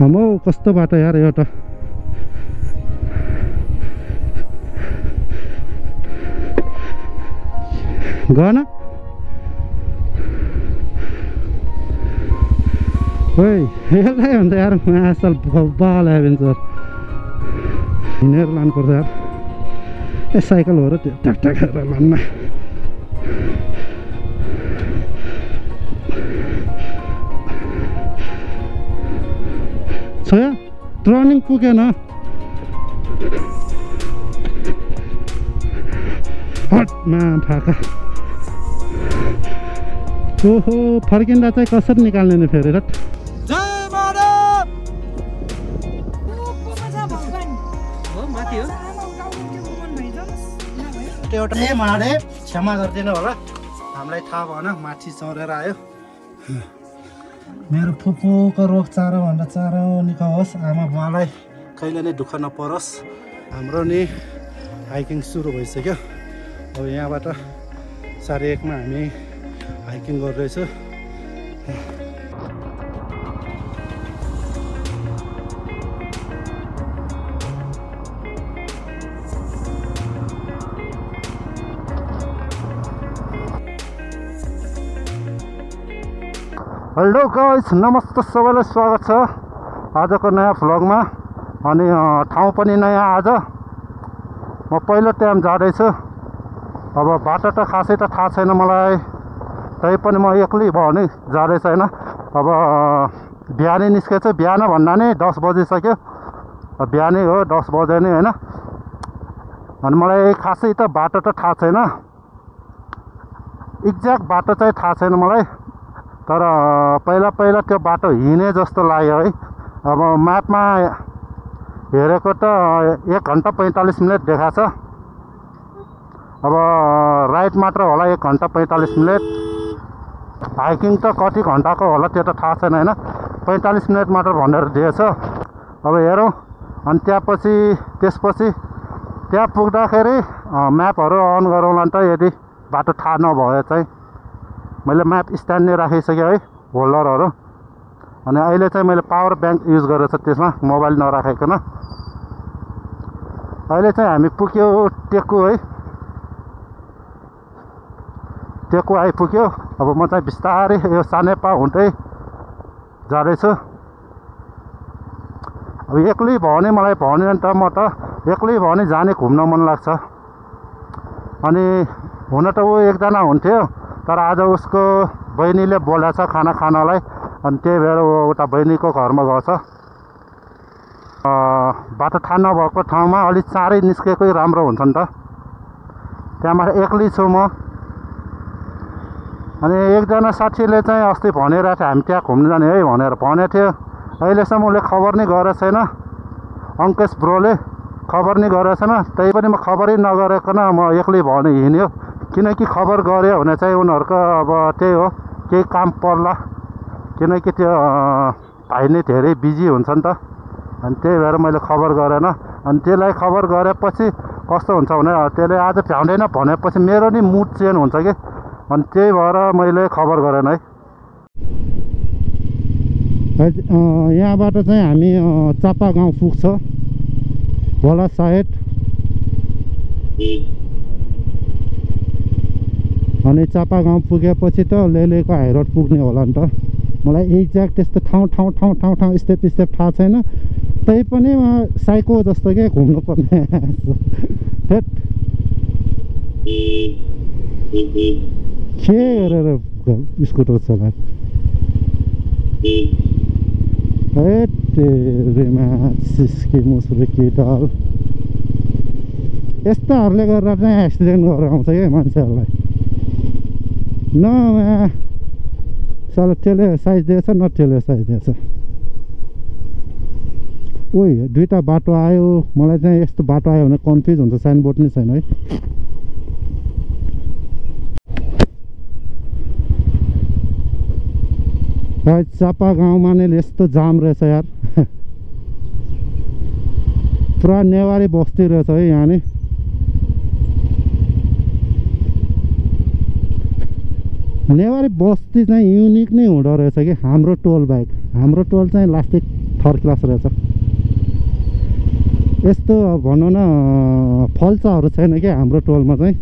आम्मो कस्तो बाटो यार यो त गन ओइ हेर्दै हुन्छ यार मासल बाल एभेन्चर हिँडेर लानुपर्छ यार ए साइकल हो र त्यो ट्याक गरेर लान्न छोया टर्निङ पुगेन हटमा फाका ओहो फर्किँदा चाहिँ कसरी निकाल्ने नि फेरि रट एउटा महादेव क्षमा गरिदिनु होला हामीलाई थाहा भएन माथि चढेर आयो मेरो फुपूको रोग चारो भन्दा चारो निकाओस् आमा बुवालाई कहिले नै दुःख नपरोस् हाम्रो नि हाइकिङ सुरु भइसक्यो अब यहाँबाट 1:30 मा हामी हाइकिङ गरिरहेछौँ हेलो गाइस नमस्ते सबैलाई स्वागत छ आजको नयाँ भ्लगमा अनि ठाउँ पनि नयाँ आज म पहिलो टाइम जाँदैछु अब बाटो त खासै त थाहा छैन मलाई तै पनि म एक्लै भयो भने जाँदै छैन अब बिहानै निस्केछु बिहान भन्दा नै 10 बजिसक्यो बिहानै हो 10 बजे नै हैन अनि मलाई खासै त बाटो त थाहा छैन एक्ज्याक्ट बाटो चाहिँ थाहा छैन मलाई तर पहिला त्यो बाटो हिँडे जस्तो लाग्यो है अब म्यापमा हेरेको त 1 घण्टा 45 मिनट देखाएको छ अब राइट मात्र होला 1 घण्टा 45 मिनट हाइकिङ त कति घण्टाको होला त्यो त थाहा छैन हैन 45 मिनट मात्र भनेर दिएछ अब हेरौँ अनि त्यसपछि त्यहाँ पुग्दाखेरि म्यापहरू अन गरौँला नि त यदि बाटो थाहा नभए चाहिँ मैले म्याप स्ट्यान्ड नै राखिसकेँ है होल्डरहरू अनि अहिले चाहिँ मैले पावर ब्याङ्क युज गरेको छु त्यसमा मोबाइल नराखेको अहिले चाहिँ हामी पुग्यो टेकु है टेकु आइपुग्यो अब म चाहिँ बिस्तारै यो सानेपा हुँदै जाँदैछु अब एक्लै भयो भने मलाई भनेन त म त एक्लै भयो भने जाने घुम्न मन लाग्छ अनि हुन त ऊ एकजना हुन्थ्यो तर आज उसको बहिनीले बोलाएको छ खाना खानलाई अनि त्यही भएर उता बहिनीको घरमा गएको छ बाटो थाहा नभएको ठाउँमा अलिक चाँडै निस्केकै राम्रो हुन्छ नि त त्यहाँबाट एक्लै छु म अनि एकजना साथीले चाहिँ अस्ति भनिरहेको थियो हामी त्यहाँ घुम्न जाने है भनेर भनेको थियो अहिलेसम्म उसले खबर नै गरेको छैन अङ्केश ब्रोले खबर नै गरेको छैन त्यही पनि म खबरै नगरेकन म एक्लै भयो भने हिँड्यो किनकि खबर गऱ्यो भने चाहिँ उनीहरूको अब त्यही हो केही काम पर्ला किनकि त्यो भाइ नै धेरै बिजी हुन्छ नि त अनि त्यही भएर मैले खबर गरेन अनि त्यसलाई खबर गरेपछि कस्तो हुन्छ भने त्यसले आज भ्याउँदैन भनेपछि मेरो नि मुड चेन्ज हुन्छ कि अनि त्यही भएर मैले खबर गरेन है यहाँबाट चाहिँ हामी चापा गाउँ पुग्छ होला सायद अनि चापा गाउँ पुगेपछि त लेलेको हाइरोड पुग्ने होला नि त मलाई एक्ज्याक्ट त्यस्तो ठाउँ स्टेप थाहा छैन तै पनि म साइको जस्तो के घुम्नु पर्ने के गरेर स्कुटर चला यस्ताहरूले गरेर चाहिँ एक्सिडेन्ट गरेर आउँछ क्या मान्छेहरूलाई न चलो त्यसले साइज दिएछ न त्यसले साइज दिएछ ओइ दुईटा बाटो आयो मलाई चाहिँ यस्तो बाटो आयो भने कन्फ्युज हुन्छ साइनबोर्ड नै छैन है चापा गाउँमा नै यस्तो जाम रहेछ यार पुरा नेवारी बस्ती रहेछ है यहाँ नि नेवारी बस्ती चाहिँ युनिक नै हुँदो रहेछ कि हाम्रो टोल बाइक हाम्रो टोल चाहिँ लास्टै थर्ड क्लास रहेछ। यस्तो भनौँ न फल्चाहरू छैन क्या हाम्रो टोलमा चाहिँ।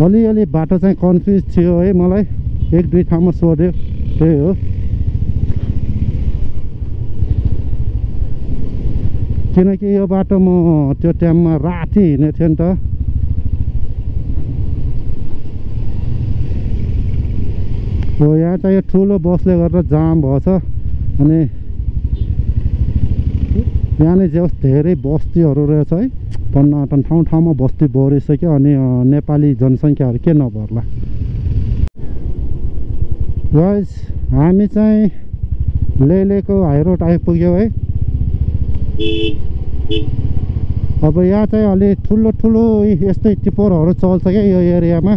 अलिअलि बाटो चाहिँ कन्फ्युज थियो है मलाई, एक दुई ठाउँमा सोध्यो, त्यही हो। किनकि यो बाटो म त्यो टाइममा राति हिँडेको थिएँ नि त। हो यहाँ चाहिँ यो ठुलो बसले गर्दा जाम भएछ। अनि यहाँनिर जे होस् धेरै बस्तीहरू रहेछ है, टन्नाटन ठाउँ ठाउँमा बस्ती बढिसक्यो। अनि नेपाली जनसङ्ख्याहरू के नभर्ला। गाइस हामी चाहिँ लेलेको हाइरोड आइपुग्यो है। अब यहाँ चाहिँ अलि ठुलो ठुलो यस्तै टिप्परहरू चल्छ क्या यो एरियामा।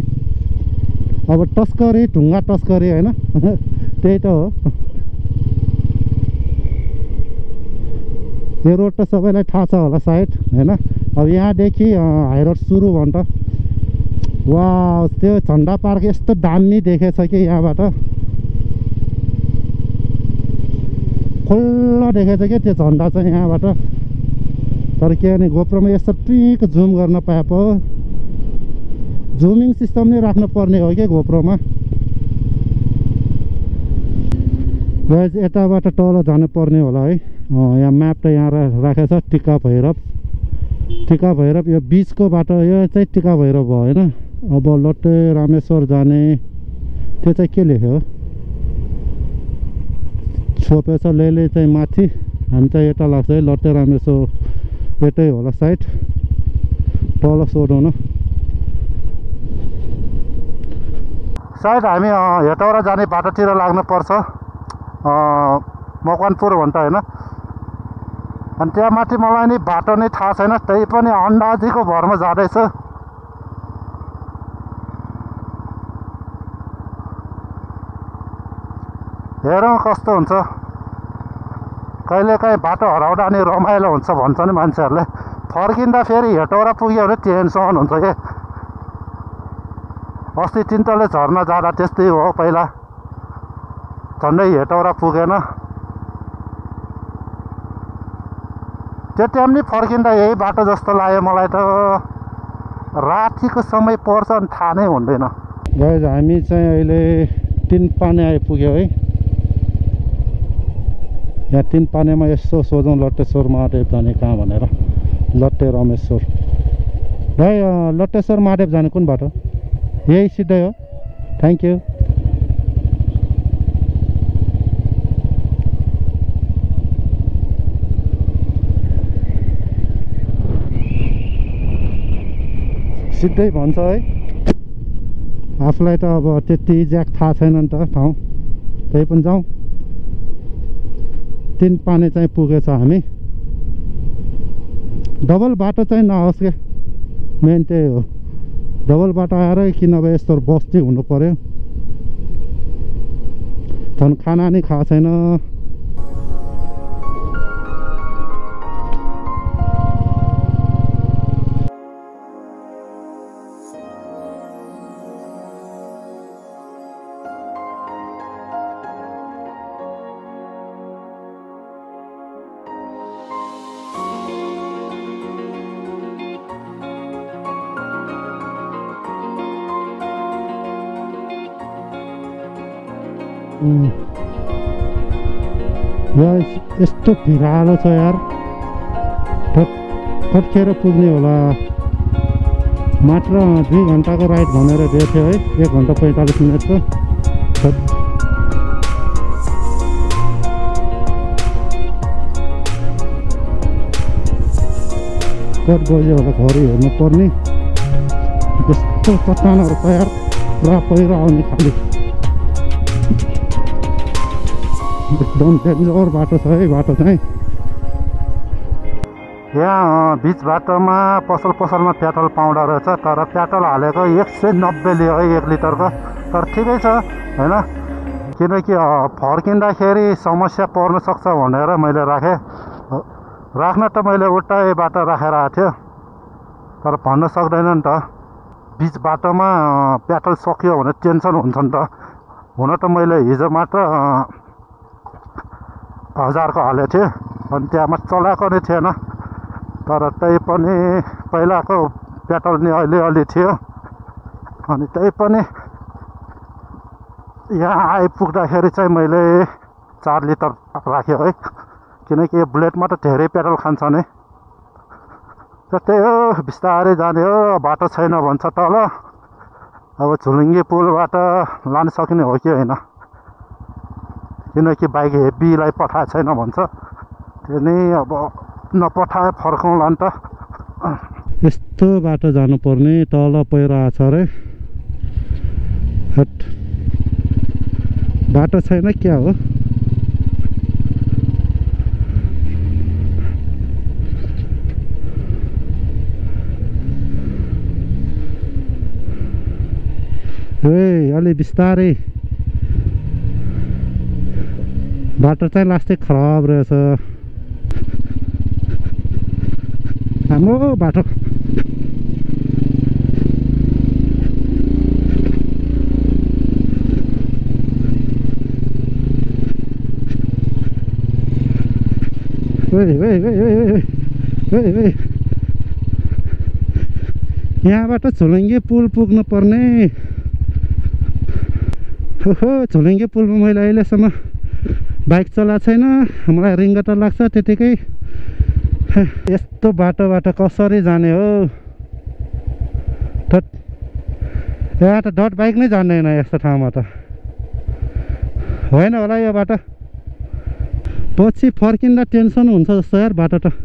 अब तस्करी, ढुङ्गा तस्करी होइन त्यही त हो। यो रोड त सबैलाई थाहा छ होला सायद होइन। अब यहाँदेखि हाइरोड सुरु भन्छ। वाह, त्यो झन्डा पार्क यस्तो दामी देखेछ कि यहाँबाट खुल्ला देखेछ क्या त्यो झन्डा चाहिँ यहाँबाट। तर के भने गोप्रोमा यस्तो ट्रिक जुम गर्न पाए पो। जुमिङ सिस्टम नै राख्नु पर्ने हो क्या गोप्रोमा। गाइस यताबाट तल जानु पर्ने होला है। यहाँ म्याप त यहाँ राखेको छ, टिका भैरव। टिका भैरव यो बिचको बाटो, यो चाहिँ टिका भैरव भयो होइन। अब लट्टे रामेश्वर जाने त्यो चाहिँ के लेख्यो छोपेछ, लेले चाहिँ माथि, हामी चाहिँ यता लाग्छ है। लट्टे रामेश्वर यतै होला साइड। तल सोधौँ न, सायद हामी हेटौरा जाने बाटोतिर लाग्नुपर्छ। मकवानपुर भन्छ होइन। अनि त्यहाँ माथि मलाई नि बाटो नै थाहा छैन, त्यही पनि अन्दाजीको भरमा जाँदैछ। हेरौँ कस्तो हुन्छ। कहिलेकाहीँ बाटो हराउँदा अनि रमाइलो हुन्छ भन्छ नि मान्छेहरूले। फर्किँदा फेरि हेटौरा पुग्यो भने टेन्सन हुन्छ के। अस्ति तिनतले झर्ना जाँदा त्यस्तै हो, पहिला झन्डै हेटौरा पुगेन। त्यो टाइम नि फर्किँदा यही बाटो जस्तो लाग्यो मलाई त। रातिको समय पर्छ अनि थाहा नै हुँदैन। गाइस हामी चाहिँ अहिले तिनपाने आइपुग्यो है। यहाँ तिनपानेमा यसो सोधौँ लट्टेश्वर महादेव जाने कहाँ भनेर। लट्टे रामेश्वर भाइ, लट्टेश्वर महादेव जाने कुन बाटो? यही सिधै हो। Thank you. सिधै भन्छ है। आफूलाई त अब त्यति ज्याक थाहा छैन नि त ठाउँ, त्यही पनि जाउँ। तिनपाने चाहिँ पुगेछ हामी। डबल बाटो चाहिँ नहोस् क्या, मेन त्यही हो। डबल बाटो आएर कि नभए यस्तो बस्ती हुनु पर्यो। झन् खाना नि खाएको छैन। यस्तो भिरालो छ यार, कतिखेर पुग्ने होला। मात्र 2 घन्टाको राइड भनेर दिएको थियो है, 1 घन्टा 45 मिनटको। कति बजे होला घरि हेर्नु पर्ने। यस्तो चट्टानहरू छ यार, पुरा पहिरो आउने खालि। एकदम डेन्जर बाटो छ है बाटो चाहिँ। यहाँ बिच बाटोमा पसलमा पेट्रोल पाउँदो रहेछ, तर पेट्रोल हालेको 190 लियो है 1 लिटरको। तर ठिकै छ होइन, किनकि फर्किँदाखेरि समस्या पर्न सक्छ भनेर मैले राखेँ। राख्न त मैले उल्टै बाटो राखेर आएको थियो, तर भन्न सक्दैन नि त। बिच बाटोमा पेट्रोल सक्यो भने टेन्सन हुन्छ नि त। हुन त मैले हिजो मात्र 1000 को हालेको थिएँ अनि त्यहाँमा चलाएको नै थिएन। तर त्यही पनि पहिलाको पेट्रोल नि अलि थियो अनि त्यही पनि यहाँ आइपुग्दाखेरि चाहिँ मैले 4 लिटर राख्यो है, किनकि बुलेटमा त धेरै पेट्रोल खान्छ नि। त्यही हो, बिस्तारै जाने हो। बाटो छैन भन्छ तल। अब झुलुङ्गे पुलबाट लान सकिने हो कि होइन, किनकि बाइक हेभीलाई पठाएको छैन भन्छ। त्यो नै अब नपठाए फर्काउँला नि त। यस्तो बाटो जानुपर्ने, तल पहिरो आछ अरे। हट, बाटो छैन क्या हो। अलि बिस्तारै, बाटो चाहिँ लास्टै खराब रहेछ हाम्रो बाटो। यहाँबाट झुलुङ्गे पुल पुग्नु पर्ने। ओहो, झुलुङ्गे पुलमा मैले अहिलेसम्म बाइक चलाएको छैन। मलाई रिङ्गटा लाग्छ त्यतिकै। यस्तो बाटोबाट कसरी जाने हो? यहाँ त डट बाइक नै जान्दैन यस्तो ठाउँमा त। होइन होला यो बाटो। पछि फर्किँदा टेन्सन हुन्छ जस्तो यार बाटो त।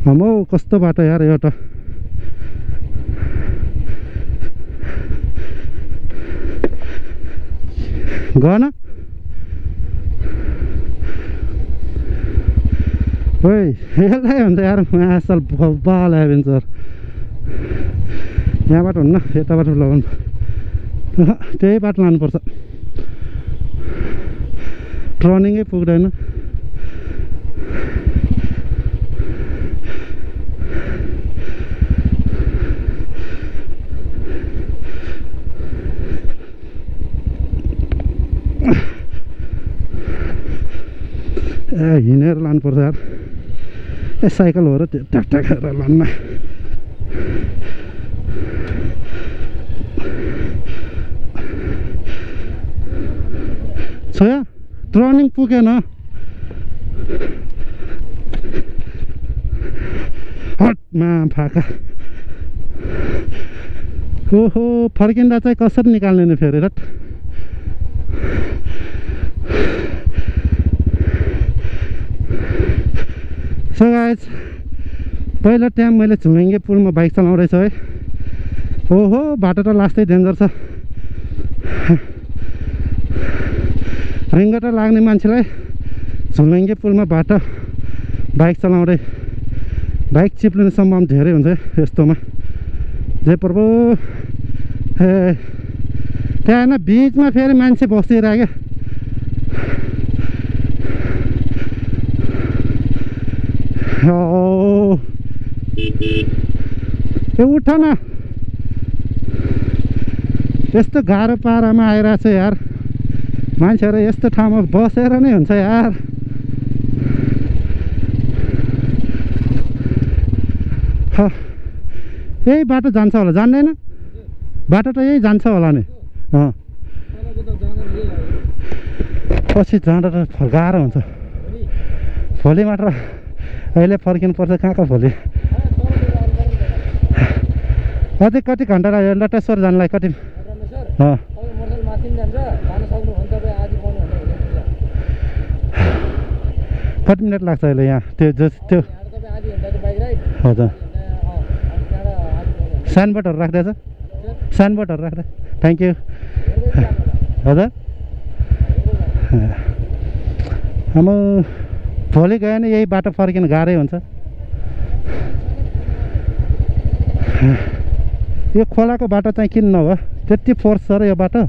आम्मो कस्तो बाटो यार यो त। गन ओइ यसलाई हुन्छ यार, मासल बाल एभेन्चर। यहाँबाट हुन्न, यताबाट लगाउनु। त्यही बाटो लानुपर्छ, टर्निङै पुग्दैन। हिँडेर लानुपर्छ यार। साइकल हो र त्यो ट्याक गरेर लान्न। छोया टर्निङ पुगेन। हटमा फाका। ओहो, फर्किँदा चाहिँ कसरी निकाल्ने नि फेरि रट। सो गाइज, पहिलो टाइम मैले झुलुङ्गे पुलमा बाइक चलाउँदैछु है। ओहो, बाटो त लास्टै डेन्जर छ। रिङ्गटा लाग्ने मान्छेलाई झुलुङ्गे पुलमा बाटो बाइक चलाउँदै बाइक चिप्लिने सम्भावना धेरै हुन्छ यस्तोमा। जे प्रभु, त्यहाँ बिचमा फेरि मान्छे बसिरहेको। ए उठ न, यस्तो गाह्रो पारामा आइरहेको छ यार। मान्छेहरू यस्तो ठाउँमा बसेर नै हुन्छ यार। यही बाटो जान्छ होला, जान्दैन? बाटो त यही जान्छ होला नि। पछि जाँदा त गाह्रो हुन्छ। भोलि मात्र अहिले फर्किनुपर्छ। कहाँ भोलि अझै कति घन्टा लाग्यो लटेश्वर जानलाई? कति मिनट लाग्छ अहिले यहाँ? त्यो हजुर, साइनबोर्डहरू राख्दैछ? साइनबोर्डहरू राख्दै, थ्याङ्क यू। हजुर, अब भोलि गयो भने यही बाटो फर्किनु गाह्रै हुन्छ। यो खोलाको बाटो चाहिँ किन नभयो? त्यति फोर्स छ र यो बाटो।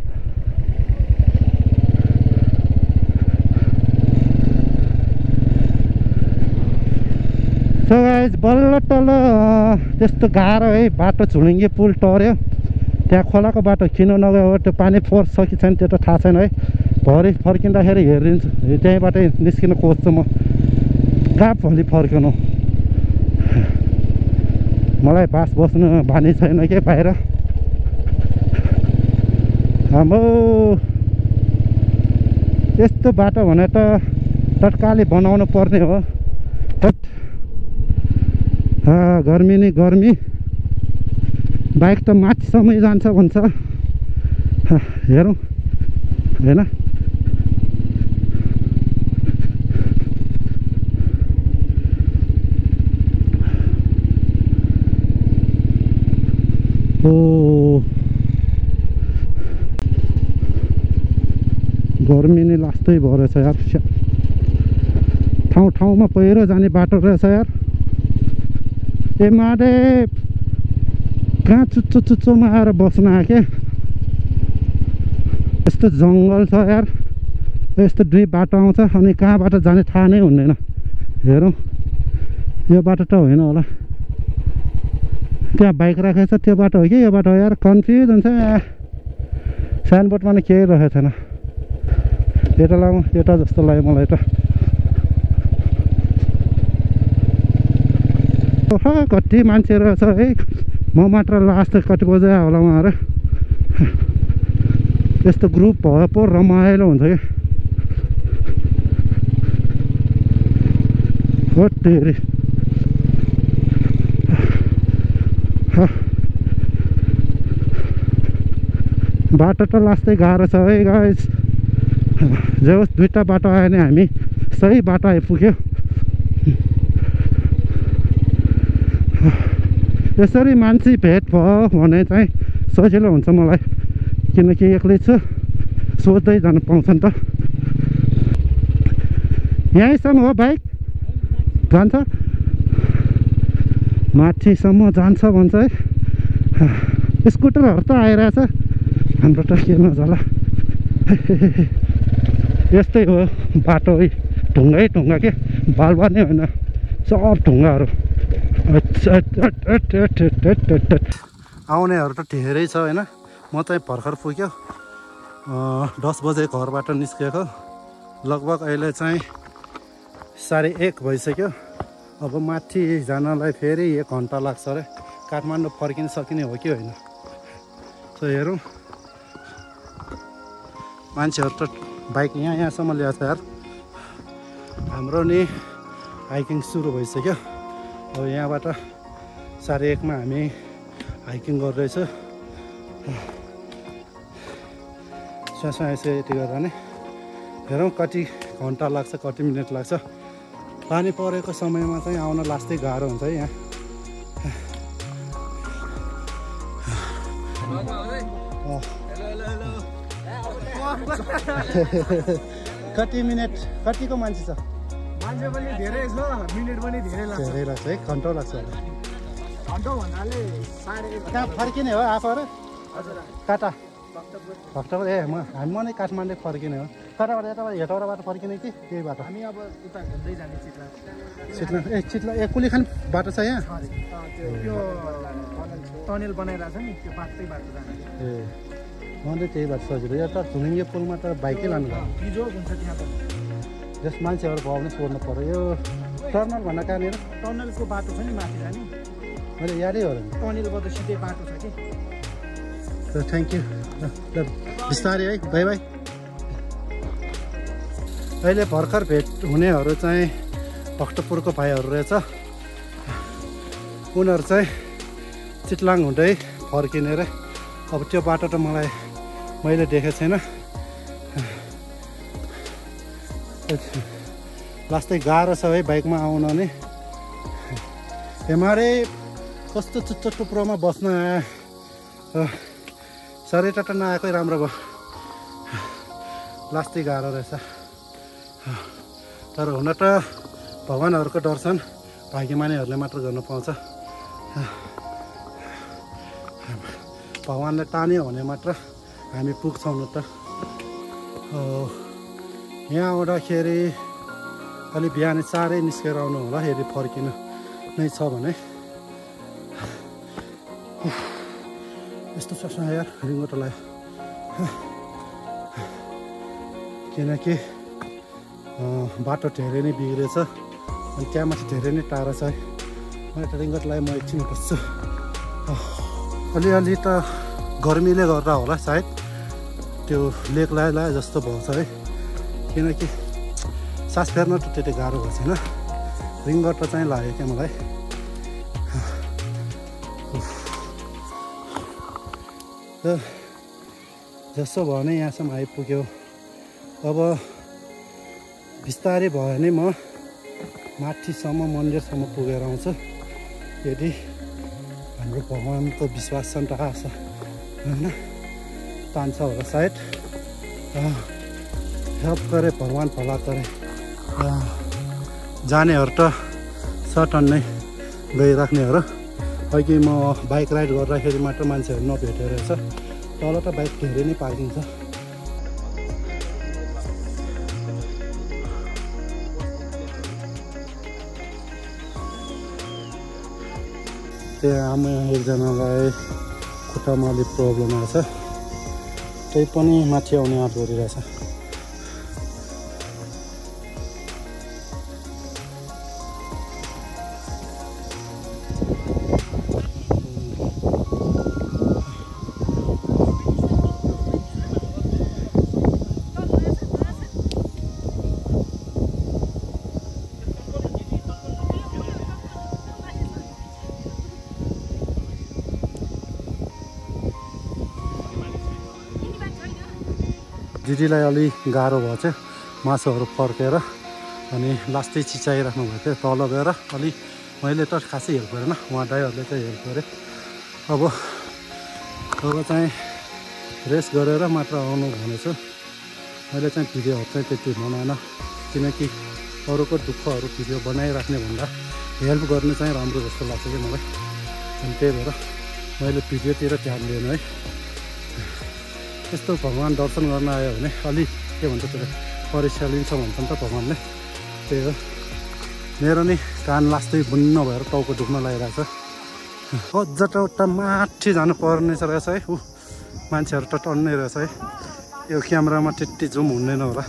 गाइस बल्ल तल त्यस्तो गाह्रो है बाटो झुलिङ्गे पुल टर्यो त्यहाँ खोलाको बाटो किन नगयो त्यो पानी फोर्स छ कि छैन त्यो त थाहा छैन है भरे फर्किँदाखेरि हेरिदिन्छु त्यहीँबाटै निस्किन खोज्छु म कहाँ भोलि फर्कनु मलाई बास बस्नु बानी छैन के बाहिर हाम्रो यस्तो बाटो भने त तत्कालै बनाउनु पर्ने हो गर्मी नि गर्मी बाइक त माथिसम्म जान्छ भन्छ हेरौँ होइन ओ गर्मी नै लास्तै भएर छ यार ठाउँ ठाउँमा पहिरो जाने बाटो रहेछ यार ए माडे कहाँ चुच्चो चुच्चोमा आएर बस्न आके यस्तो जङ्गल छ यार यस्तो दुई बाटो आउँछ अनि कहाँबाट जाने थाहा नै हुँदैन हेरौँ यो बाटो त होइन होला त्यहाँ बाइक राखेको छ त्यो बाटो हो कि यो बाटो हो यार कन्फ्युज हुन्छ साइनबोर्डमा नै केही राखेको छैन यता लाउँ यता जस्तो लाग्यो मलाई त कति मान्छे रहेछ है म मात्र लास्ट कति बजे आयो होला उहाँहरू यस्तो ग्रुप भयो पो रमाइलो हुन्छ कि हो तेरी बाटो त लास्टै गाह्रो छ है गाइस जे होस् दुईवटा बाटो आयो भने हामी सही बाटो आइपुग्यो यसरी मान्छे भेट भयो भने चाहिँ सजिलो हुन्छ मलाई किनकि एक्लै छु सोध्दै जानु पाउँछ नि त यहीँसम्म हो बाइक जान्छ माथिसम्म जान्छ भन्छ है स्कुटरहरू त आइरहेछ हाम्रो त के नजाला यस्तै हो बाटो है ढुङ्गै ढुङ्गा के बालुवा नै होइन सब ढुङ्गाहरू आउनेहरू त धेरै छ होइन म चाहिँ भर्खर पुग्यो 10 बजे घरबाट निस्केको लगभग अहिले चाहिँ 1:30 भइसक्यो अब माथि जानलाई फेरि 1 घन्टा लाग्छ अरे काठमाडौँ फर्किन सकिने हो कि होइन सो हेरौँ मान्छेहरू त बाइक यहाँसम्म ल्याएको छ यार हाम्रो नि हाइकिङ सुरु भइसक्यो अब यहाँबाट 1:30 मा हामी हाइकिङ गर्दैछु सासा यसो यति गर्दा नै हेरौँ कति घन्टा लाग्छ कति मिनट लाग्छ पानी परेको समयमा चाहिँ आउन लास्टै गाह्रो हुन्छ है यहाँ कति मिनट कतिको मान्छे छ मान्छे पनि धेरै छ मिनेट पनि धेरै लाग्छ है घन्टा लाग्छ घन्टा भन्नाले 1:30 कहाँ फर्किने हो आफूहरू हजुर काटा भक्तपुर ए हामी नै काठमाडौँ फर्किने हो कताबाट यताबाट हेटौँडाबाट फर्किने कि त्यही बाटो हामी अब उता घुम्दै जाने चित्ला ए कुलीखान बाटो छ यहाँ त्यो टनेल बनाइरहेछ नि त्यो बाटै बाटो जाने ए मैले त्यही बाटो सजिलो यो त झुलिङ्गे पुलमा त बाइकै लानु भयो बिजो हुन्छ त्यहाँ त जस मान्छेहरू भयो भने सोध्नु पऱ्यो यो टर्नल भन्दा कहाँनिर टनलको बाटो छ नि माथि जाने मैले यादै हो टनेलबाट सिधै बाटो छ कि थ्याङ्क यू ल बिस्तारै है बाई बाई अहिले भर्खर भेट हुनेहरू चाहिँ भक्तपुरको भाइहरू रहेछ उनीहरू चाहिँ चितलाङ हुँदै फर्किने रे अब त्यो बाटो त मैले देखेको छैन लास्टै गाह्रो छ है बाइकमा आउन नि हेमारे कस्तो चुच्चो टुप्रोमा बस्न साह्रै त नआएकै राम्रो भयो लास्टै गाह्रो रहेछ तर हुन त भगवान्हरूको दर्शन भाग्यमानीहरूले मात्र गर्न पाउँछ भगवान्ले तान्यो भने मात्र हामी पुग्छौँ न त यहाँ आउँदाखेरि अलि बिहान 4 निस्केर आउनु होला यदि फर्किनु नै छ भने यस्तो सोच्न यार रिङ्गोटोलाई किनकि बाटो धेरै नै बिग्रेछ अनि त्यहाँ माथि धेरै नै टाढा छ है म एउटा रिङ्गोटलाई म एकछिन बस्छु अलिअलि त गर्मीले गर्दा होला सायद त्यो लेकलाई जस्तो भएको छ है किनकि सास फेर्न त त्यति गाह्रो भएको छैन रिङ्गट चाहिँ लाग्यो क्या मलाई जसो भयो भने यहाँसम्म आइपुग्यो अब बिस्तारै भयो भने म माथिसम्म मन्दिरसम्म पुगेर आउँछु यदि हाम्रो भगवान्को विश्वास छ नि त आशा होइन तान्छ होला सायद हेल्प गरे भगवान् भला गरे जानेहरू त सटन नै गइराख्नेहरू अघि म बाइक राइड गर्दाखेरि मात्र मान्छेहरू नभेटेर रहेछ तल त बाइक धेरै नै पार्किङ छ त्यहाँ आमा एकजनालाई खुट्टामा अलिक प्रब्लम आएछ त्यही पनि माथि आउने आँट गरिरहेछ दिदीलाई अलि गाह्रो भयो चाहिँ मासुहरू फर्केर अनि लास्टै चिचाइराख्नु भएको थियो तल गएर अलि मैले त खासै हेल्प गरेन उहाँ ड्राइभरले चाहिँ हेल्प गरे अब चाहिँ रेस्ट गरेर मात्र आउनु भनेछु मैले चाहिँ भिडियोहरू चाहिँ त्यति बनाएन किनकि अरूको दुःखहरू भिडियो बनाइराख्ने भन्दा हेल्प गर्नु चाहिँ राम्रो जस्तो लाग्छ कि मलाई अनि त्यही भएर मैले भिडियोतिर ध्यान दिएन है यस्तो भगवान् दर्शन गर्न आयो भने अलि के भन्छ त्यसलाई परीक्षा लिन्छ भन्छ नि त भगवान्ले त्यही हो मेरो नि कान लास्टै बुन्न भएर टाउको दुख्न लागिरहेको छ अझ त उता माथि जानु पर्ने रहेछ है मान्छेहरू त टन्नै रहेछ है यो क्यामेरामा त्यति जुम हुँदैन होला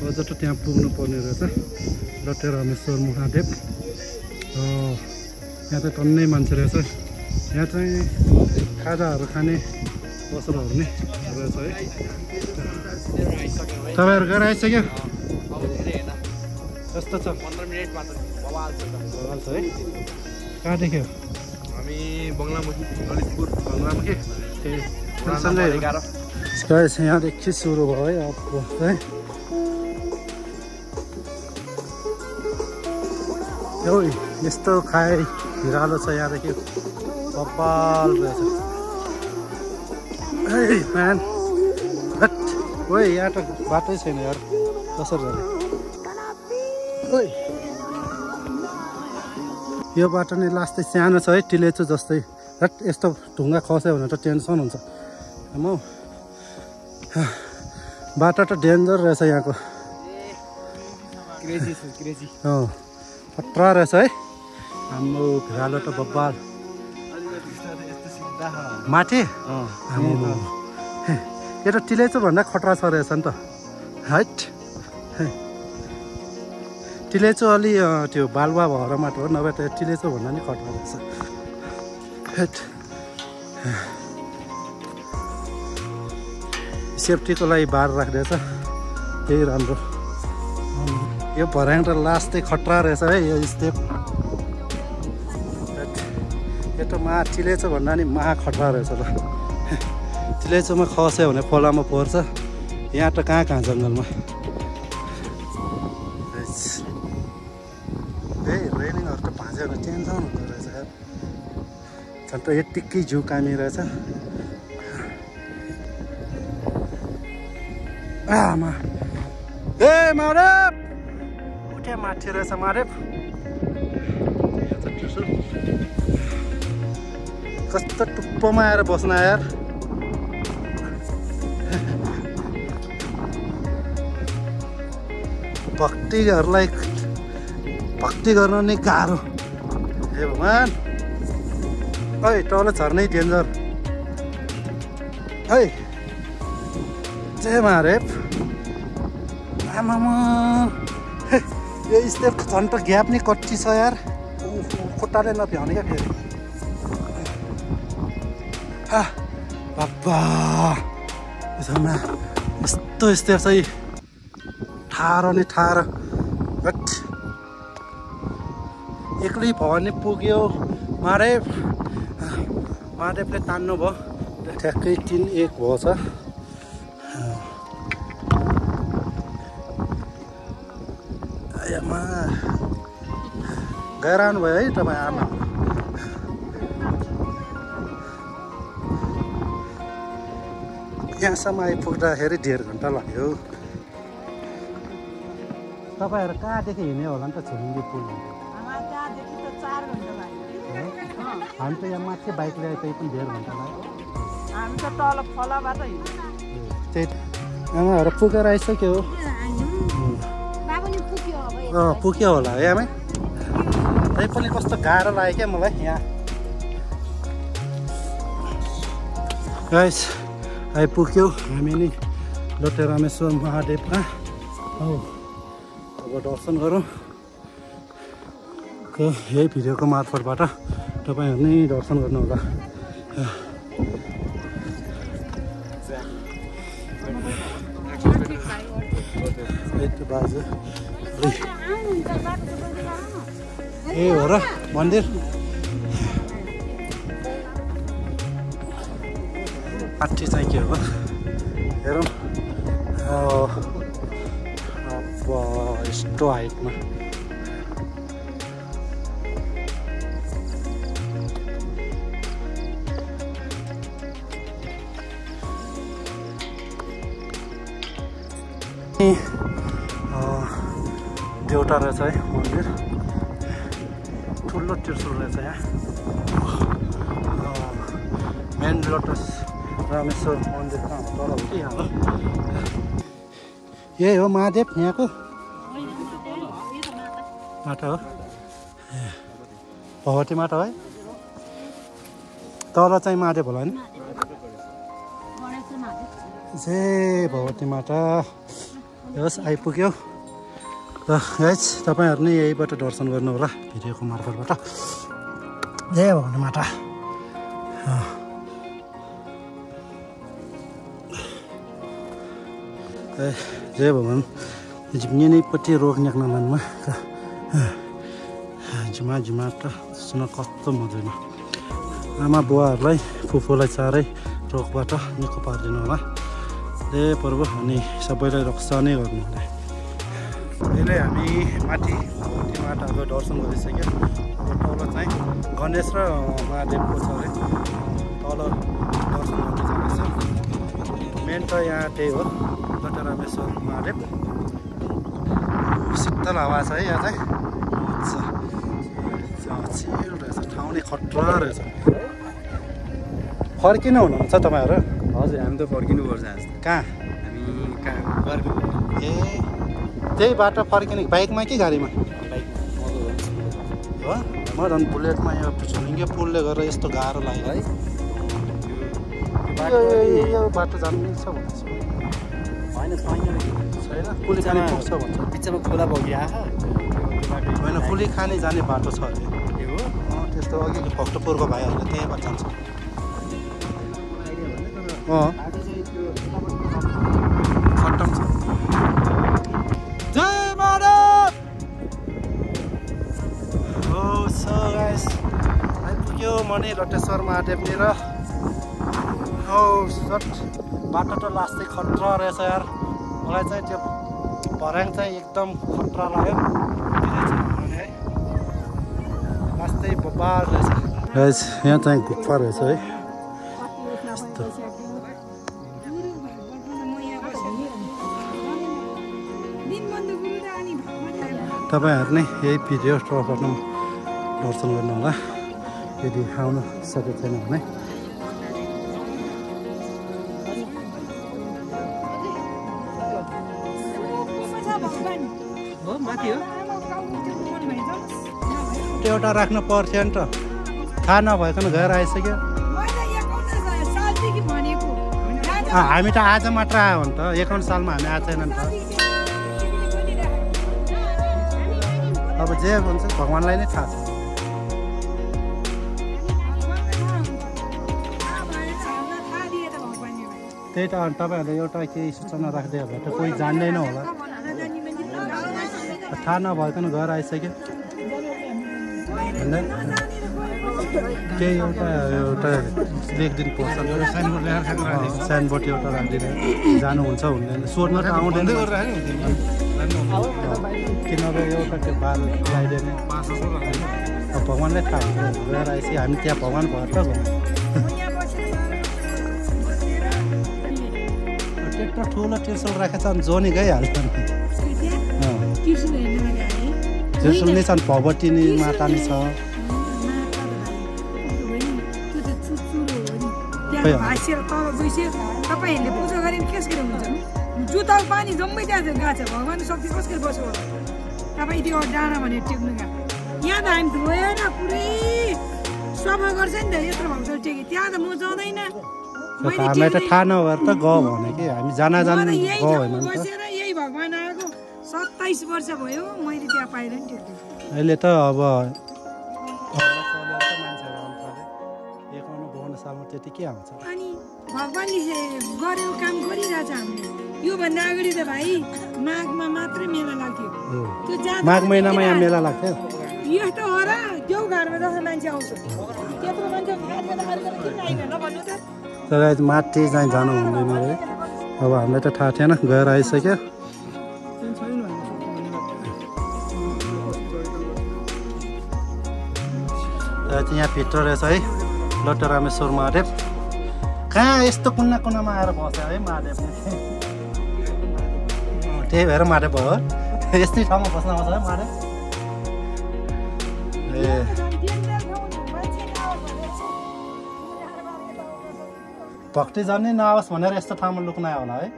अझ त त्यहाँ पुग्नु पर्ने रहेछ रतेरामेश्वर महादेव यहाँ त टन्नै मान्छे रहेछ यहाँ चाहिँ खाजाहरू खाने पसलहरू नै रहेछ है तपाईँहरू गएर आइसक्यो कस्तो छ 15 मिनेटमा त बवाल छ है कहाँदेखि हो हामी बङ्गलामुखी ललितपुर बङ्गलामुखी त्यही यहाँदेखि सुरु भयो है अब है यो यस्तो खाए भिरालो छ यहाँदेखि कपाल रहेछ म्यान ओ यहाँ त बाटै छैन यार कसरी जाने यो बाटो नै लास्टै सानो छ है टिलेचो जस्तै यस्तो ढुङ्गा खस्यो भने त टेन्सन हुन्छ म बाटो त डेन्जर रहेछ यहाँको खतरा रहेछ है हाम्रो भिरालो त बब्बाल माथि यो त टिलेचो भन्दा खतरा छ रहेछ नि त हाइट टिलेचो अलि त्यो बालुवा भएर मात्र हो नभए त टिलेचो भन्दा नि खतरा रहेछ हाइट सेफ्टीको लागि बार राख्दैछ त्यही राम्रो यो भर्याङ त लास्टै खतरा रहेछ है यो स्टेप यो त टिलेचो भन्दा नि खतरा रहेछ ल टिलेचोमा खस्यो भने खोलामा पर्छ यहाँ त कहाँ जङ्गलमा ए रेलिङहरू त भाँच्यो भने टेन्सन हुँदो रहेछ झन् त यत्तिकै जिउ कामी रहेछ आमा ए मारेप उठ्या माथि रहेछ मारेप कस्तो टुप्पोमा आएर बस्न यार भक्ति भक्तिहरूलाई भक्ति गर्न नै गाह्रो। हे भगवान्, ओइ तल झर्नै डेन्जर। है जय महादेव। आमामा यो स्टेप झन् त ग्याप नै कच्ची छ यार, खुट्टाले नभ्याउने क्या फेरि। बाबा यसमा यस्तो स्टेप चाहिँ ठाडो नै ठाडो। एक्लै भयो भने पुग्यो। महादेवले तान्नु भयो। ठ्याक्कै 3-1 भएछ। आमा गएर आउनुभयो है तपाईँ आमा। यहाँसम्म आइपुग्दाखेरि 1.5 घन्टा लाग्यो। तपाईँहरू कहाँदेखि हिँड्यो होला नि त छिरिङ्गी पुल? हामी त यहाँ माथि बाइक ल्याए त्यही पनि 1.5 घन्टा लाग्यो। हामी त तल खोलाबाट त्यही आमाहरू पुगेर आइसक्यो। पुग्यो होला है आमै। त्यही पनि कस्तो गाह्रो लाग्यो क्या मलाई यहाँ। गाइस आइपुग्यो हामी नि लोटे रामेश्वर महादेवमा। हो अब दर्शन गरौँ। यही भिडियोको मार्फतबाट तपाईँहरू नै दर्शन गर्नु होला। बाजु ए हो र मन्दिर। माथि चाहिँ के हो हेरौँ। अब यस्तो हाइटमा देउटा रहेछ है मन्दिर। ठुलो त्रिशुल रहेछ यहाँ। मेन लोटस रामेश्वर मन्दिर कहाँ तल हो कि यहाँ? यही हो महादेव यहाँको माटा हो। भगवती माटा है। तल चाहिँ महादेव होला नि। जय भगवती माता। होस् आइपुग्यो। र गाइस तपाईँहरू नै यहीबाट दर्शन गर्नु होला भिडियोको मार्फतबाट। जय भगवती माता। जय भगवान्। झिम्नेपट्टि रोक्ने नानमा झुमा झुमा त सुन कस्तो मजामा। आमा बुवाहरूलाई फुपूलाई चारै रोगबाट निको पारिदिनु होला। जय प्रभु। अनि सबैलाई रक्षा नै गर्नु होला। अहिले हामी माथि भगवती माताको दर्शन गरिसक्यो। अब तल चाहिँ गणेश र महादेवको छ अरे। तल दर्शन गर्दै जाँदैछ। मेन त यहाँ त्यही हो लोटे रामेश्वर महादेव। शीतल हावा छ है यहाँ चाहिँ। चिल रहेछ। ठाउँ नै खतरा रहेछ। फर्किनु हुनुहुन्छ तपाईँहरू? हजुर हामी त फर्किनुपर्छ आज। कहाँ? हामी कहाँ फर्किनु? ए त्यही बाटो फर्किने बाइकमा कि गाडीमा? हो म झन् बुलेटमा यो झुलिङ्गे पुलले गर्दा यस्तो गाह्रो लाग्यो है। यो बाटो जान्छ भन्छ होइन छैन। कुली खाने पुग्छ भन्छ। बिचमा खोला बगिरहेको होइन कुली खाने जाने बाटो छ अरे। ए हो त्यस्तो अघि भक्तपुरको भाइहरूले त्यहीँबाट जान्छ। खट्टम छ। जय महादेव। हो सो गाइस आइपुग्यो मणि लोटेश्वर महादेवनिर। हो सट बाटो त लास्टै खतरा रहेछ यार। मलाई चाहिँ त्यो भर्याङ चाहिँ एकदम खतरा लाग्यो। लास्टै बबाल रहेछ गाइस। यहाँ चाहिँ गुफा रहेछ है। तपाईँहरू नै यही भिडियो तर्फबाट दर्शन गर्नु होला यदि आउन सकेको छैन भने। माथि हो एउटा राख्नु पर्थ्यो नि त थाहा नभइकन गएर आइसक्यो हामी त आज मात्र आयो भने त 51 सालमा हामी आएको छैन नि त अब जे हुन्छ भगवान्लाई नै थाहा छ त्यही त अनि तपाईँहरूले एउटा केही सूचना राख्दै होला त कोही जान्दैन होला थाहा नभइकन घर आइसक्यो केही एउटा लेखिदिनु पर्छ साइनबोर्ड एउटा राखिदिनु जानुहुन्छ हुँदैन सोध्न त आउँदैन किनभने एउटा त्यो बाल लगाइदिने भगवान्लाई थाहा हुन्छ गएर आइसक्यो हामी त्यहाँ भगवान् भएर त त्यत्रो ठुलो टिर्सल राखेको छ अनि जोनी गइहाल्छ नि टिर्सल नै छ नि भगवती नि माता नि छ तपाईँहरूले पूजा गरेर कसरी हुन्छ जुत्ता पानी जम्मै त्यहाँ गएको छ भगवान् शक्ति कसरी बस्यो होला तपाईँ त्यो डाँडा भनेर टेक्नु गएको यहाँ त हामी धोएर पुरै सफा गर्छ नि त यत्रो भएको छ टेकी त्यहाँ त म जाँदैन हामीलाई त थाहा नभएर त गयो भने कि हामी जान गयो होइन बसेर यही भगवान् आएको 27 वर्ष भयो मैले त्यहाँ पाएर नि टेक्छु अहिले त अब सालमा त्यति के आउँछ अनि भगवान्ले गरेको काम गरिरहेछ हामीले योभन्दा अगाडि त भाइ माघमा मात्रै मेला लाग्थ्यो माघ महिनामा यहाँ मेला लाग्थ्यो यस्तो हो र त्यो घरमा जस्तो मान्छे आउँछ त्यत्रो मान्छे भन्नु त तर माथि चाहिँ जानु हुँदैन है अब हामीलाई त थाहा थिएन गएर आइसक्यो यहाँ भित्र रहेछ है लट्टे रामेश्वर महादेव कहाँ यस्तो कुना कुनामा आएर बस्यो है महादेव त्यही भएर महादेव भयो यस्तै ठाउँमा बस्न आउँछ है महादेव ए भक्ति जन्नै नआओस् भनेर यस्तो ठाउँमा लुक्न आयो होला है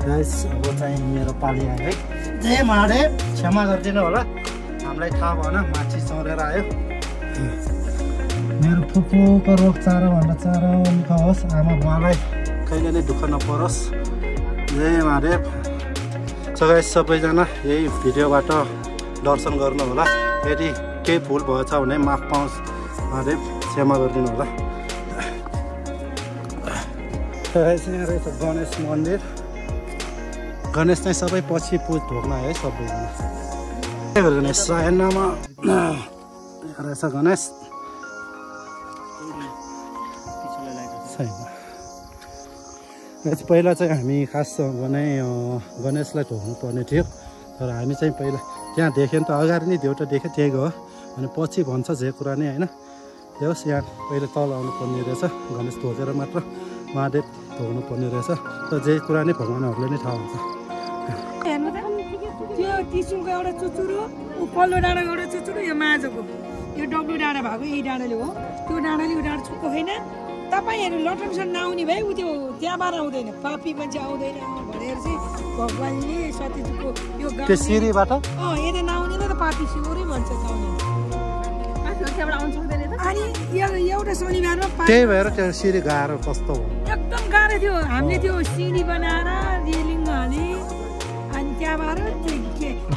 अब चाहिँ मेरो पाली आयो है जय महादेव क्षमा गरिदिनु होला हामीलाई थाहा भएन माछी चढेर आयो मेरो फुपूको रोग चारो भन्दा चारो निकाओस् आमा बुवालाई कहिले नै दुःख नपरोस् जय महादेव सबैजना यही भिडियोबाट दर्शन गर्नु होला यदि केही भुल भएछ भने माफ पाओस् महादेव क्षमा गरिदिनु होला यहाँ रहेछ गणेश मन्दिर गणेश चाहिँ सबै पछि पुज ढोक्न है सबैजना गणेश सायनमा रहेछ गणेश पहिला चाहिँ हामी खास भने गणेशलाई ढोक्नु पर्ने थियो तर हामी चाहिँ पहिला त्यहाँ देख्यो नि त अगाडि नै देउटा देख्यो त्यही गयो अनि पछि भन्छ जे कुरा नै होइन होस् यहाँ पहिले तल आउनु पर्ने रहेछ गणेश ढोकेर मात्र महादेव ढोक्नु पर्ने रहेछ तर जे कुरा नै भगवान्हरूले नै थाहा हुन्छ हेर्नु त त्यो किसिमको एउटा चुचुरो पल्लो डाँडाको एउटा चुचुरो यो माझको यो डब्लु डाँडा भएको यही डाँडाले हो त्यो डाँडाले यो डाँडा छुक्को होइन तपाईँहरू लटनसन नआउने भए उ त्यो त्यहाँबाट आउँदैन पापी मान्छे आउँदैन भनेर चाहिँ भगवान्ले सतीजुको यो सिँढीबाट यता नआउने त पापी सिउरै भन्छ अनि एउटा शनिबारमा त्यही भएर त्यो सिँढी गाह्रो कस्तो हो एकदम गाह्रो थियो हामीले त्यो सिँढी बनाएर रेलिङ हाले अनि त्यहाँबाट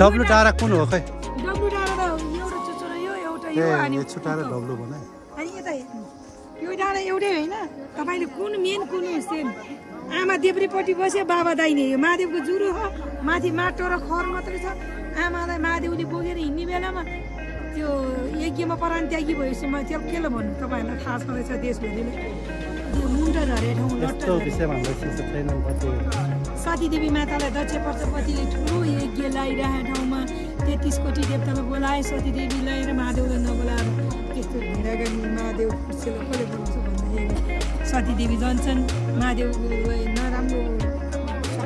डब्लु डाँडा कुन हो खै डब्लु डाँडा त एउटा चुचुरो यो एउटा यो अनि छुटाएर डब्लु बनायो अनि यता यो डाँडा एउटै होइन तपाईँले कुन मेन कुन सेन आमा देब्रेपट्टि बस्यो बाबा दाहिने यो महादेवको जुरो हो माथि माटो र खर मात्रै छ आमालाई महादेवले बोकेर हिँड्ने बेलामा त्यो यज्ञमा परान त्यागी भएपछि म त्यो के ल भन्नु तपाईँहरूलाई थाहा छँदैछ देशभरिले त्यो मुन्टा झरे ठाउँ सतीदेवी मातालाई दक्ष प्रजापतिले ठुलो यज्ञ लगाइरहेको ठाउँमा 33 कोटी देवतालाई बोलाए सतीदेवीलाई र महादेवलाई नबोलाएर त्यस्तो हिँडागानी महादेव कसले बोलाउँछ भन्दाखेरि सतीदेवी जान्छन् महादेवलाई नराम्रो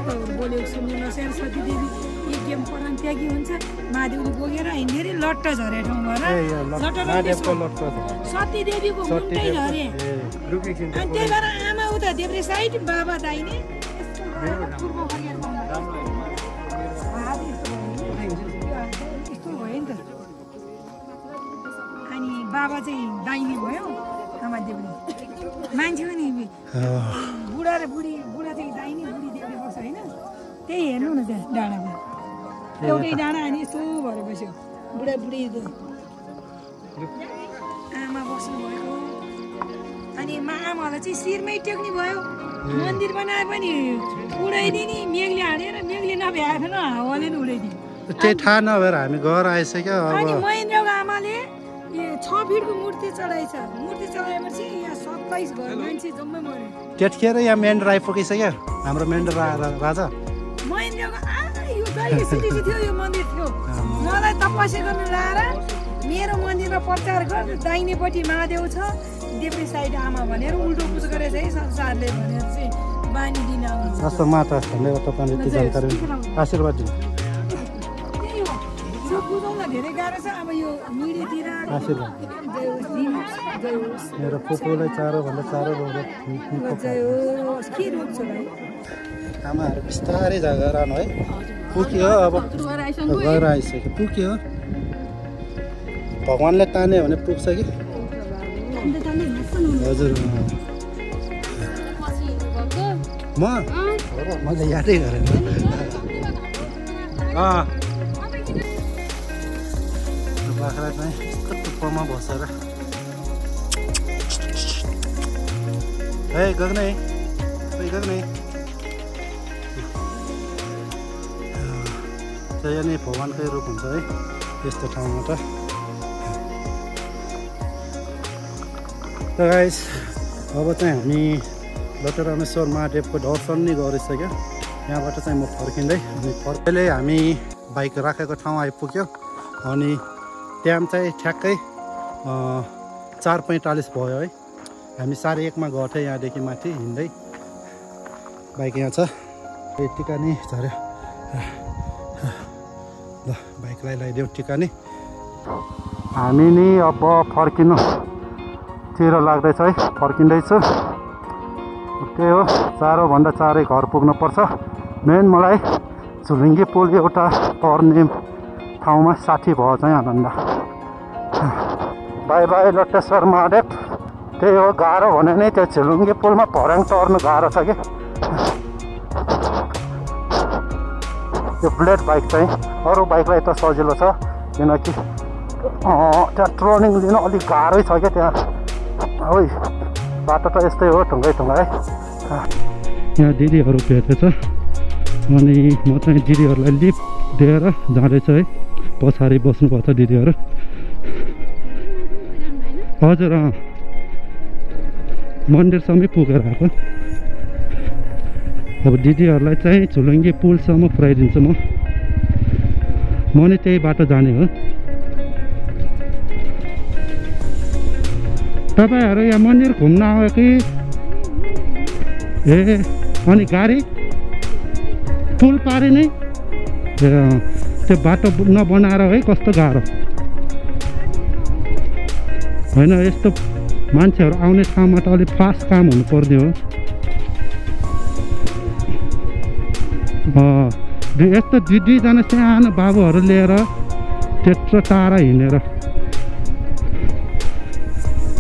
शब्दहरू बोलेको सुन्नु सरस्वती देवी यज्ञ परान त्यागी हुन्छ महादेवले बोकेर हिँडेर लट्ट झरे ठाउँ भएर सती देवीको मुन्टै झरे अनि त्यही भएर आमा उता देब्रे साइड बाबा दाहिने अनि बाबा चाहिँ दाहिने भयो आमा देब्रे मान्छे पनि बुढा र बुढी बुढा चाहिँ दाहिने बुढी देब्रे बस्छ होइन त्यही हेर्नु न त्यहाँ डाँडामा एउटै डाँडा अनि यस्तो भएर बस्यो बुढा बुढी आमा बस्नुभयो अनि आमालाई चाहिँ शिरमै टेक्ने भयो मन्दिर बनाए पनि उडाइदिने मेघले हालेर मेघले नभ्याएको न हावाले नि उडाइदिने त्यही थाहा नभएर हामी घर आइसक्यो अनि महेन्द्रको आमाले 6 फिटको मूर्ति चढाएछ मूर्ति चढाएपछि यहाँ 27 घर मान्छे जम्मै मर्यो त्यतिखेर यहाँ मेन्डर आइपुगिसक्यो हाम्रो मेन्डर राजा महेन्द्रको यो कहिले सिटिटी थियो यो मन्दिर थियो मलाई तपस्या गर्न लाएर मेरो मन्दिरमा प्रचार गर दाहिनेपट्टि महादेव छ देब्रे साइड आमा भनेर उल्टो पुज गरेछ है संसारले भनेर चाहिँ बानी दिन आउनु जस्तो माता धन्यवाद तपाईँले त्यो जानकारी आशीर्वाद दिनु त्यही हो यो बुझाउन धेरै गाह्रो छ अब यो मिडियातिर आशीर्वाद मेरो फुपूलाई चारोभन्दा चारो रोग के रोग छ भाइ आमाहरू बिस्तारै जग्गा रहनु है पुग्यो अब गएर आइसक्यो पुग्यो भगवान्ले तान्यो भने पुग्छ कि हजुर मैले यादै गरेन बाख्रा चाहिँ यस्तो टुप्पोमा बसेर है गग्ने गग्ने त्यही नै भगवान्कै रूप हुन्छ है यस्तो ठाउँमा त गाइस अब चाहिँ हामी लटरामेश्वर महादेवको दर्शन नै गरिसक्यो यहाँबाट चाहिँ म फर्किँदै अनि फर्केले हामी बाइक राखेको ठाउँ आइपुग्यो अनि टाइम चाहिँ ठ्याक्कै 4:45 भयो है हामी 1:30 मा गएको थियौँ यहाँदेखि माथि हिँड्दै बाइक यहाँ छ टिका नि झऱ्यो ल बाइकलाई लगाइदेऊ टिका नि हामी नि अब फर्किनु चिरो लाग्दैछ है फर्किँदैछु त्यही हो चारैभन्दा चारै घर पुग्नुपर्छ मेन मलाई झुलुङ्गे पुल एउटा पर्ने ठाउँमा 60 भयो चाहिँ आनन्द बाई बाई लट्टेश्वर महादेव त्यही हो गाह्रो भने नै त्यो झुलुङ्गे पुलमा भर्याङ चढ्नु गाह्रो छ कि त्यो बुलेट बाइक चाहिँ अरू बाइकलाई त सजिलो छ किनकि त्यहाँ ट्रनिङ लिनु अलिक गाह्रै छ क्या त्यहाँ है बाटो त यस्तै हो ढुङ्गै ढुङ्गा है यहाँ दिदीहरू भेटेछ अनि म चाहिँ दिदीहरूलाई लिफ्ट दिएर जाँदैछु है पछाडि बस्नुपर्छ दिदीहरू हजुर मन्दिरसम्मै पुगेर आएको अब दिदीहरूलाई चाहिँ झुलुङ्गे पुलसम्म पुऱ्याइदिन्छु म नि त्यही बाटो जाने हो तपाईँहरू यहाँ मन्दिर घुम्न आयो कि ए अनि गाडी पुल पारे नै त्यो बाटो नबनाएर है कस्तो गाह्रो होइन यस्तो मान्छेहरू आउने ठाउँमा त अलिक फास्ट काम हुनुपर्ने हो यस्तो दुईजना सानो बाबुहरू लिएर त्यत्रो टाढा हिँडेर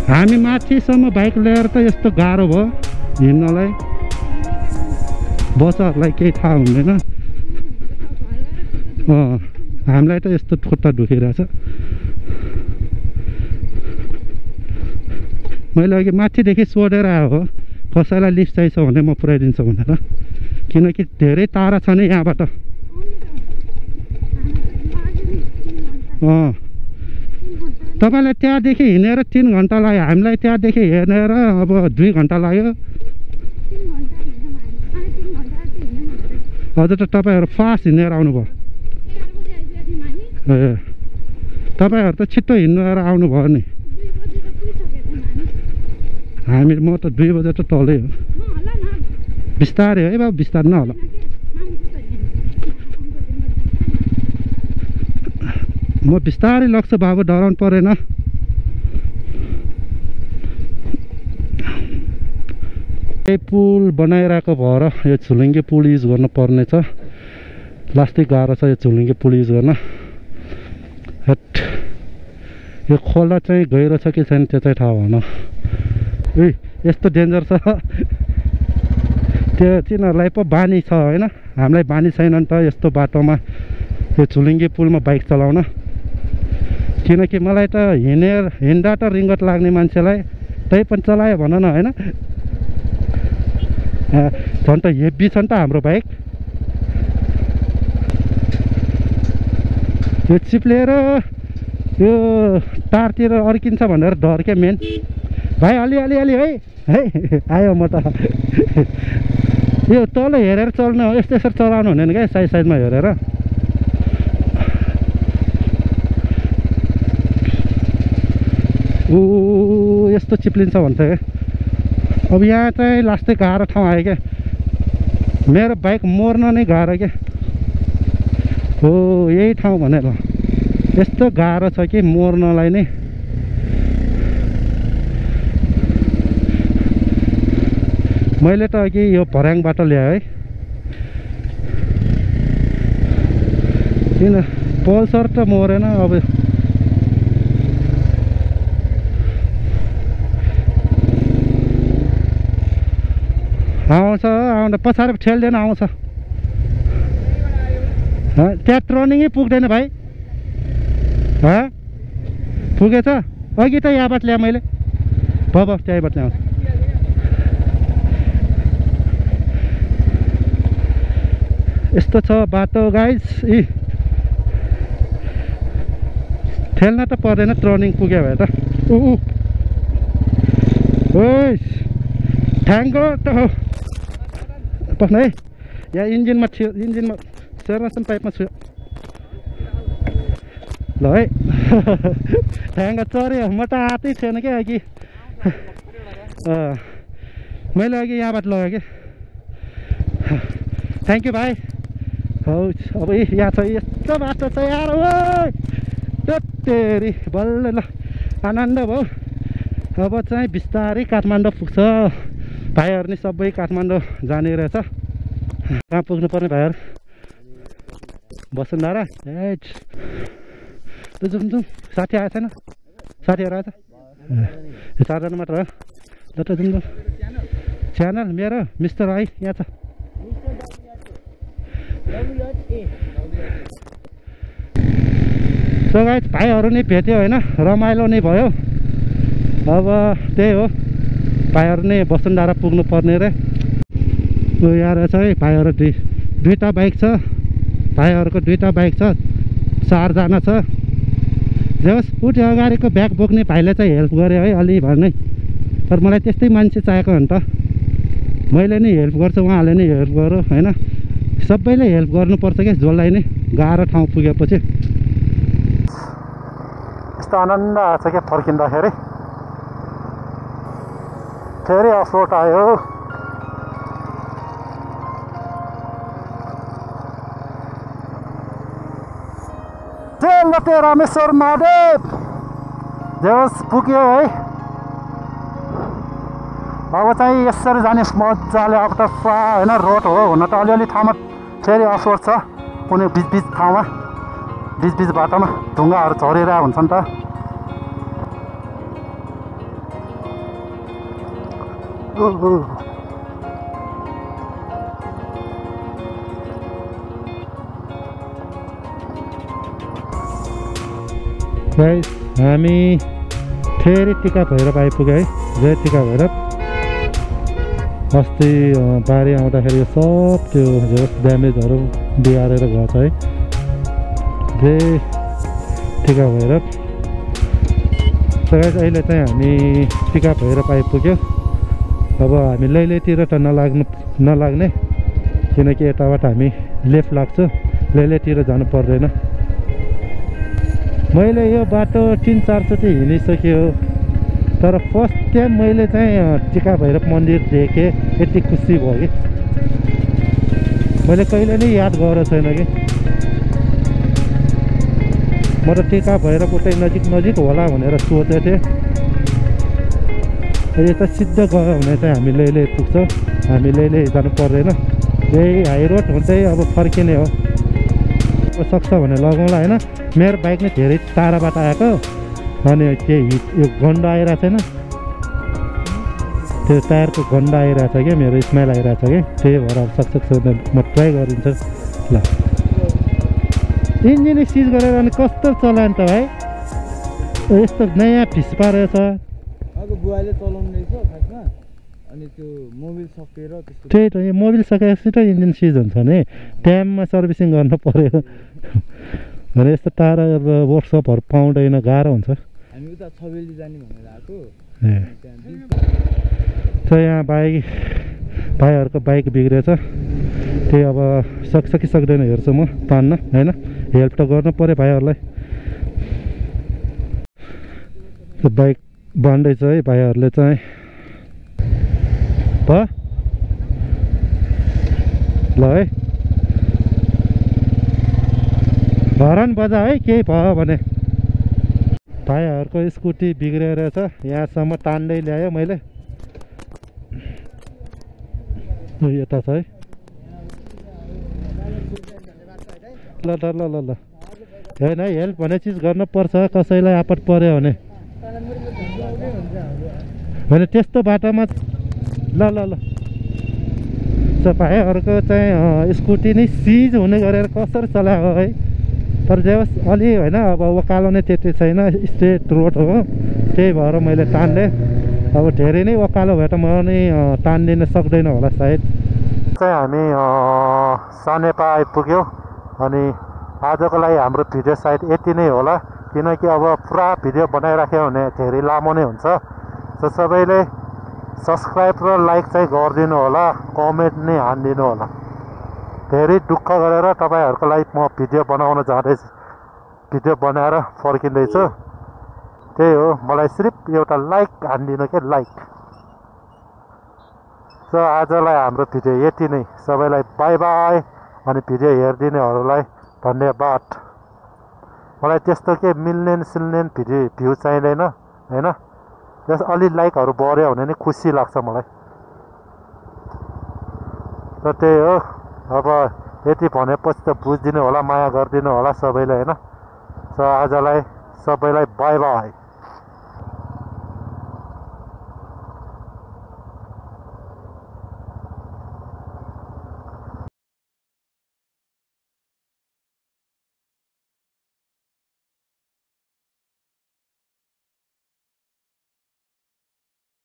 हामी माथिसम्म बाइक लिएर त यस्तो गाह्रो भयो हिँड्नलाई बच्चाहरूलाई केही थाहा हुँदैन हामीलाई त यस्तो खुट्टा दुखिरहेछ मैले अघि माथिदेखि सोधेर आएको हो कसैलाई लिफ्ट चाहिन्छ भने म पुऱ्याइदिन्छु भनेर किनकि धेरै टाढा छ नि यहाँबाट तपाईँलाई त्यहाँदेखि हिँडेर 3 घन्टा लाग्यो हामीलाई त्यहाँदेखि हिँडेर अब 2 घन्टा लाग्यो हजुर त तपाईँहरू फास्ट हिँडेर आउनुभयो ए तपाईँहरू त छिट्टो हिँडेर आउनुभयो नि हामी म त 2 बजे त तलै हो बिस्तारै है बाबु बिस्तारै नहोला म बिस्तारै लग्छु बाबु, डराउनु परेन। यही पुल बनाइरहेको भएर यो झुलुङ्गे पुल युज गर्नु पर्ने छ। लास्टै गाह्रो छ यो झुलुङ्गे पुल युज गर्न। हट, यो खोला चाहिँ गहिरो छ कि छैन त्यो चाहिँ थाहा भएन। ए यस्तो डेन्जर छ, त्यो तिनीहरूलाई पो बानी छ होइन, हामीलाई बानी छैन नि त यस्तो बाटोमा यो झुलुङ्गे पुलमा बाइक चलाउन। किनकि मलाई त हिँड्दा त रिङ्गट लाग्ने मान्छेलाई त्यही पनि चलायो भन न होइन। झन् त हेभी छ नि त हाम्रो बाइक। यो चिप्लेर यो टारतिर अड्किन्छ भनेर डर क्या मेन। भाइ अलि है आयो म त। यो तल हेरेर चल्नु, यस्तो यसरी चलाउनु हुँदैन क्या, साइडमा हेरेर। यस्तो चिप्लिन्छ भन्छ क्या। अब यहाँ चाहिँ लास्टै गाह्रो ठाउँ आयो क्या, मेरो बाइक मोर्न नै गाह्रो क्या। हो यही ठाउँ भने ल, यस्तो गाह्रो छ कि मोर्नलाई नै। मैले त अघि यो भर्याङबाट ल्याएँ है, किन पल्सर त मोरेन। अब आउँछ आउँदा पछाडि ठेल्दैन, आउँछ। त्यहाँ टर्निङै पुग्दैन भाइ। पुगेछ अघि त यहाँबाट ल्याएँ मैले। भयो त्यहीँबाट ल्याउँछ। यस्तो छ बाटो गाइस। ठेल्न त पर्दैन, टर्निङ पुग्यो भए त। ठ्याङ्गो त हो पस्नु है। यहाँ इन्जिनमा थियो, इन्जिनमा सेर्न पाइपमा छु ल है। ठ्याङ्गो चऱ्यो, म त आँटै थिएन क्या अघि। मैले अघि यहाँबाट लगेँ कि। थ्याङ्क यू भाइ। हौ अब यहाँ छ, यस्तो बाटो छ यार। ओ तेरी बल्ल ल, आनन्द भयो। अब चाहिँ बिस्तारै काठमाडौँ पुग्छ। भाइहरू नि सबै काठमाडौँ जाने रहेछ। कहाँ पुग्नु पर्ने भाइहरू? वसुन्धरा। ए त्यो जाउँ साथी आएको छैन? साथीहरू आएछ? यो 4 जना मात्र हो। ल त जाउँ। च्यानल मेरो मिस्टर आई यहाँ छ। सो गाइस भाइहरू नि भेट्यो होइन, रमाइलो नै भयो। अब त्यही हो, भाइहरू नै वसुन्धरा पुग्नु पर्ने रे। यहाँ रहेछ है भाइहरू, दुईवटा बाइक छ भाइहरूको, 2टा बाइक छ, 4 जना छ। जस उठ्यो अगाडिको ब्याग बोक्ने भाइले चाहिँ हेल्प गर्यो है अलि भर नै। तर मलाई त्यस्तै मान्छे चाहिएको हो नि त, मैले नै हेल्प गर्छु, उहाँले नै हेल्प गर्यो होइन। सबैले हेल्प गर्नुपर्छ क्या, जसलाई नै गाह्रो ठाउँ पुगेपछि। यस्तो आनन्द आएको छ क्या फर्किँदाखेरि। फेरि अफरोड आयो। जय रामेश्वर महादेव। जस पुग्यो है। अब चाहिँ यसरी जाने मजाले। अब त होइन रोड हो हुन त, अलिअलि ठाउँमा फेरि अफरोड छ, कुनै बिच ठाउँमा, बिच बाटोमा ढुङ्गाहरू झरिरहेको हुन्छ नि त। गाइस हामी फेरि टिका भैरव आइपुग्यो है। जय टिका भैरव। अस्ति बारी आउँदाखेरि यो सब त्यो ड्यामेजहरू बिगारेर गएको छ है। जय टिका भैरव। गाइस अहिले चाहिँ हामी टिका भैरव आइपुग्यो। अब हामी लैलेतिर त नलाग्ने, किनकि यताबाट हामी लेफ्ट लाग्छ, लैलेतिर जानु पर्दैन। मैले यो बाटो 3-4 चोटि हिँडिसक्यो, तर फर्स्ट टाइम मैले चाहिँ टिका भैरव मन्दिर देखेँ, यति खुसी भयो कि मैले कहिले नै याद गरेको छैन कि। म त टेका भएर उतै नजिक नजिक होला भनेर सोचेको थिएँ। यता सिद्ध गयो भने चाहिँ हामी लेले पुग्छौँ, हामी लेले जानु पर्दैन। यही हाई रोड हुँदै अब फर्किने हो। सक्छ भने लगाउँला होइन। मेरो बाइक नै धेरै टाढाबाट आएको अनि त्यही यो गन्ध आइरहेको छैन, त्यो टायरको गन्ध आइरहेको छ क्या, मेरो स्मेल आइरहेको छ कि, त्यही भएर अब सक्छ भने म ट्राई गरिदिन्छु ल। इन्जिन सिज गरेर अनि कस्तो चलायो नि त भाइ, यस्तो नयाँ फिस्पा रहेछ। अब बुवाले चलाउनु रहेछ खासमा, अनि त्यो मोबिल सकेर त्यस्तो। त्यही त, यो मोबिल सकेपछि त इन्जिन सिज हुन्छ नि, टाइममा सर्भिसिङ गर्नु पर्यो भने यस्तो टाढा अब वर्कसपहरू पाउँदैन, गाह्रो हुन्छ। हामी उता छबेली जाने भनेर आएको। यहाँ भाइहरूको बाइक बिग्रेछ, त्यही अब सक्छ कि सक्दैन हेर्छु म तान्न होइन, हेल्प त गर्नु पऱ्यो भाइहरूलाई। बाइक बन्दैछ है भाइहरूले चाहिँ ल है, हरन बजा है केही भयो भने। भाइहरूको स्कुटी बिग्रेर छ, यहाँसम्म तान्दै ल्यायो मैले। यता छ है, ल ल ल ल ल होइन है, हेल्प भन्ने चिज गर्नुपर्छ, कसैलाई आपत पर्यो भने होइन त्यस्तो बाटोमा। ल ल ल भाइहरूको चाहिँ स्कुटी नै सिज हुने गरेर कसरी चलाएको है, तर जे होस् अलि होइन, अब उकालो नै त्यति छैन, स्ट्रेट रोड हो, त्यही भएर मैले तान्देँ। अब धेरै नै उकालो भए त म नै तान्दिन सक्दैन होला सायद। चाहिँ हामी सनेपा आइपुग्यौँ अनि आजको लागि हाम्रो भिडियो सायद यति नै होला, किनकि अब पुरा भिडियो बनाइराख्यो भने धेरै लामो नै हुन्छ। सो सबैले सब्सक्राइब र लाइक चाहिँ गरिदिनु होला, कमेन्ट नै हानिदिनु होला। धेरै दुःख गरेर तपाईँहरूको लागि म भिडियो बनाउन जाँदैछु, भिडियो बनाएर फर्किँदैछु, त्यही हो। मलाई सिर्फ एउटा लाइक हानिदिनु के, लाइक। सो आजलाई हाम्रो भिडियो यति नै, सबैलाई बाई बाई। अनि भिडियो हेरिदिनेहरूलाई धन्यवाद। मलाई त्यस्तो के मिल्ने भ्यू चाहिँदैन होइन, जस अलि लाइकहरू बढ्यो भने नि खुसी लाग्छ मलाई। र त्यही हो, अब यति भनेपछि त बुझिदिनु होला, माया गरिदिनु होला सबैले होइन। सो आजलाई सबैलाई बाई बाई।